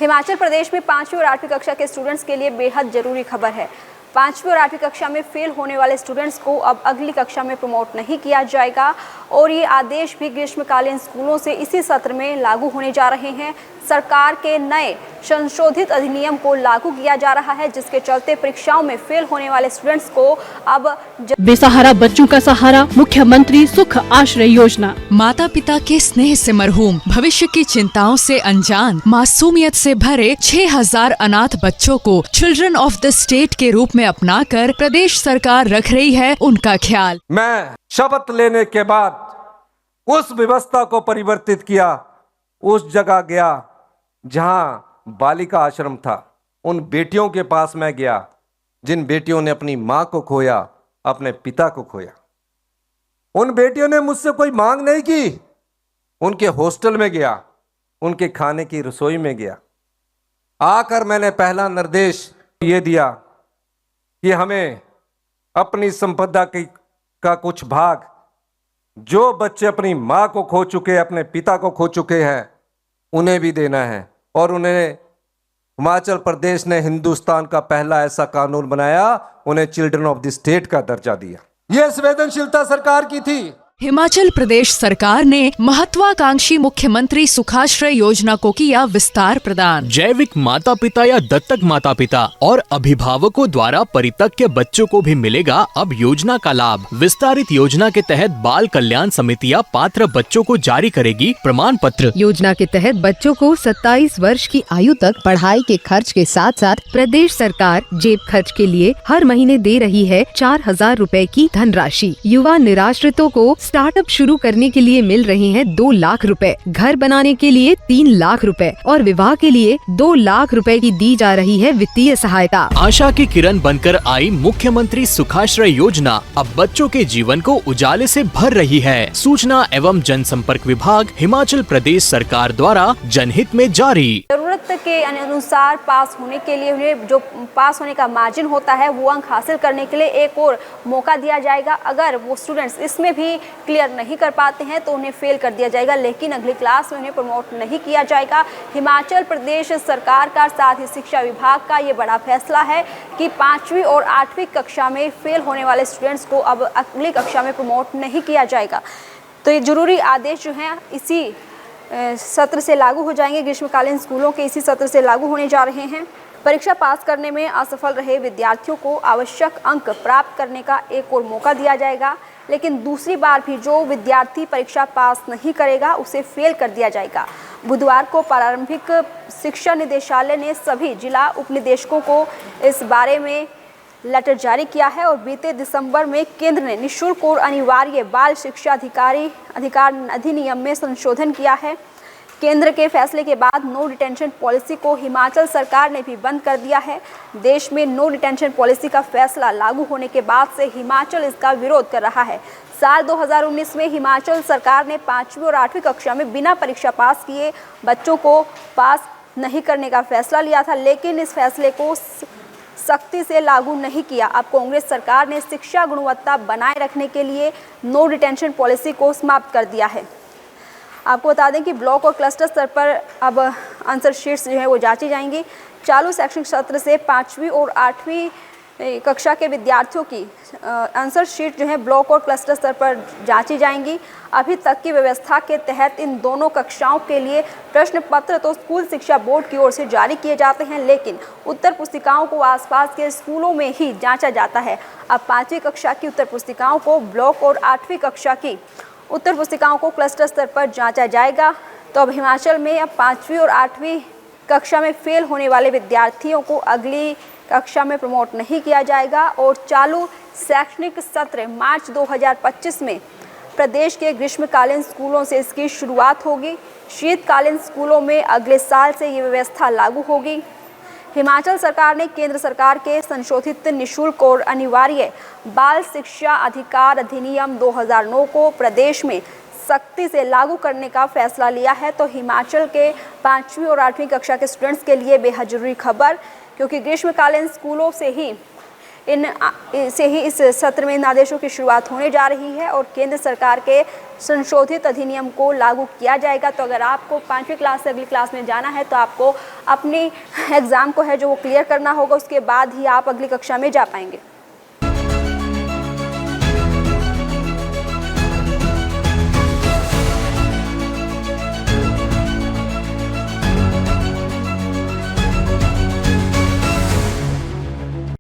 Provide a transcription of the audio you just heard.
हिमाचल प्रदेश में 5वीं और 8वीं कक्षा के स्टूडेंट्स के लिए बेहद जरूरी खबर है। 5वीं और 8वीं कक्षा में फेल होने वाले स्टूडेंट्स को अब अगली कक्षा में प्रमोट नहीं किया जाएगा और ये आदेश भी ग्रीष्मकालीन स्कूलों से इसी सत्र में लागू होने जा रहे हैं। सरकार के नए संशोधित अधिनियम को लागू किया जा रहा है, जिसके चलते परीक्षाओं में फेल होने वाले स्टूडेंट्स को अब बेसहारा बच्चों का सहारा, मुख्यमंत्री सुख आश्रय योजना। माता पिता के स्नेह से मरहूम, भविष्य की चिंताओं से अनजान, मासूमियत से भरे 6000 अनाथ बच्चों को चिल्ड्रन ऑफ द स्टेट के रूप में अपनाकर प्रदेश सरकार रख रही है उनका ख्याल। मैं शपथ लेने के बाद उस व्यवस्था को परिवर्तित किया, उस जगह गया जहां बालिका आश्रम था। उन बेटियों के पास मैं गया जिन बेटियों ने अपनी मां को खोया, अपने पिता को खोया। उन बेटियों ने मुझसे कोई मांग नहीं की। उनके हॉस्टल में गया, उनके खाने की रसोई में गया। आकर मैंने पहला निर्देश ये दिया कि हमें अपनी संपदा का कुछ भाग, जो बच्चे अपनी मां को खो चुके, अपने पिता को खो चुके हैं, उन्हें भी देना है। और उन्हें हिमाचल प्रदेश ने हिंदुस्तान का पहला ऐसा कानून बनाया, उन्हें चिल्ड्रन ऑफ द स्टेट का दर्जा दिया। यह संवेदनशीलता सरकार की थी। हिमाचल प्रदेश सरकार ने महत्वाकांक्षी मुख्यमंत्री सुखाश्रय योजना को किया विस्तार प्रदान। जैविक माता पिता या दत्तक माता पिता और अभिभावकों द्वारा परित्यक्त बच्चों को भी मिलेगा अब योजना का लाभ। विस्तारित योजना के तहत बाल कल्याण समितियां पात्र बच्चों को जारी करेगी प्रमाण पत्र। योजना के तहत बच्चों को 27 वर्ष की आयु तक पढ़ाई के खर्च के साथ साथ प्रदेश सरकार जेब खर्च के लिए हर महीने दे रही है 4000 रूपए की धनराशि। युवा निराश्रितों को स्टार्टअप शुरू करने के लिए मिल रहे हैं 2 लाख रुपए, घर बनाने के लिए 3 लाख रुपए और विवाह के लिए 2 लाख रुपए की दी जा रही है वित्तीय सहायता। आशा की किरण बनकर आई मुख्यमंत्री सुखाश्रय योजना अब बच्चों के जीवन को उजाले से भर रही है। सूचना एवं जनसंपर्क विभाग हिमाचल प्रदेश सरकार द्वारा जनहित में जारी। जरूरत के अनुसार पास होने के लिए उन्हें जो पास होने का मार्जिन होता है वो अंक हासिल करने के लिए एक और मौका दिया जाएगा। अगर वो स्टूडेंट्स इसमें भी क्लियर नहीं कर पाते हैं तो उन्हें फेल कर दिया जाएगा, लेकिन अगली क्लास में उन्हें प्रमोट नहीं किया जाएगा। हिमाचल प्रदेश सरकार का साथ ही शिक्षा विभाग का ये बड़ा फैसला है कि 5वीं और 8वीं कक्षा में फेल होने वाले स्टूडेंट्स को अब अगली कक्षा में प्रमोट नहीं किया जाएगा। तो ये जरूरी आदेश जो हैं इसी सत्र से लागू हो जाएंगे। ग्रीष्मकालीन स्कूलों के इसी सत्र से लागू होने जा रहे हैं। परीक्षा पास करने में असफल रहे विद्यार्थियों को आवश्यक अंक प्राप्त करने का एक और मौका दिया जाएगा, लेकिन दूसरी बार भी जो विद्यार्थी परीक्षा पास नहीं करेगा उसे फेल कर दिया जाएगा। बुधवार को प्रारंभिक शिक्षा निदेशालय ने सभी जिला उपनिदेशकों को इस बारे में लेटर जारी किया है और बीते दिसंबर में केंद्र ने निःशुल्क और अनिवार्य बाल शिक्षा अधिकार अधिनियम में संशोधन किया है। केंद्र के फैसले के बाद नो डिटेंशन पॉलिसी को हिमाचल सरकार ने भी बंद कर दिया है। देश में नो डिटेंशन पॉलिसी का फैसला लागू होने के बाद से हिमाचल इसका विरोध कर रहा है। साल 2019 में हिमाचल सरकार ने 5वीं और 8वीं कक्षा में बिना परीक्षा पास किए बच्चों को पास नहीं करने का फैसला लिया था, लेकिन इस फैसले को सख्ती से लागू नहीं किया। अब कांग्रेस सरकार ने शिक्षा गुणवत्ता बनाए रखने के लिए नो डिटेंशन पॉलिसी को समाप्त कर दिया है। आपको बता दें कि ब्लॉक और क्लस्टर स्तर पर अब आंसर शीट्स जो है वो जांची जाएंगी। चालू शैक्षणिक सत्र से 5वीं और 8वीं कक्षा के विद्यार्थियों की आंसर शीट जो है ब्लॉक और क्लस्टर स्तर पर जांची जाएंगी। अभी तक की व्यवस्था के तहत इन दोनों कक्षाओं के लिए प्रश्न पत्र तो स्कूल शिक्षा बोर्ड की ओर से जारी किए जाते हैं, लेकिन उत्तर पुस्तिकाओं को आसपास के स्कूलों में ही जांचा जाता है। अब 5वीं कक्षा की उत्तर पुस्तिकाओं को ब्लॉक और 8वीं कक्षा की उत्तर पुस्तिकाओं को क्लस्टर स्तर पर जांचा जाएगा। तो अब हिमाचल में अब 5वीं और 8वीं कक्षा में फेल होने वाले विद्यार्थियों को अगली कक्षा में प्रमोट नहीं किया जाएगा और चालू शैक्षणिक सत्र मार्च 2025 में प्रदेश के ग्रीष्मकालीन स्कूलों से इसकी शुरुआत होगी। शीतकालीन स्कूलों में अगले साल से ये व्यवस्था लागू होगी। हिमाचल सरकार ने केंद्र सरकार के संशोधित निःशुल्क और अनिवार्य बाल शिक्षा अधिकार अधिनियम 2009 को प्रदेश में सख्ती से लागू करने का फैसला लिया है। तो हिमाचल के 5वीं और 8वीं कक्षा के स्टूडेंट्स के लिए बेहद जरूरी खबर, क्योंकि ग्रीष्मकालीन स्कूलों से ही से ही इस सत्र में इन आदेशों की शुरुआत होने जा रही है और केंद्र सरकार के संशोधित अधिनियम को लागू किया जाएगा। तो अगर आपको 5वीं क्लास से अगली क्लास में जाना है तो आपको अपनी एग्ज़ाम को है जो वो क्लियर करना होगा, उसके बाद ही आप अगली कक्षा में जा पाएंगे।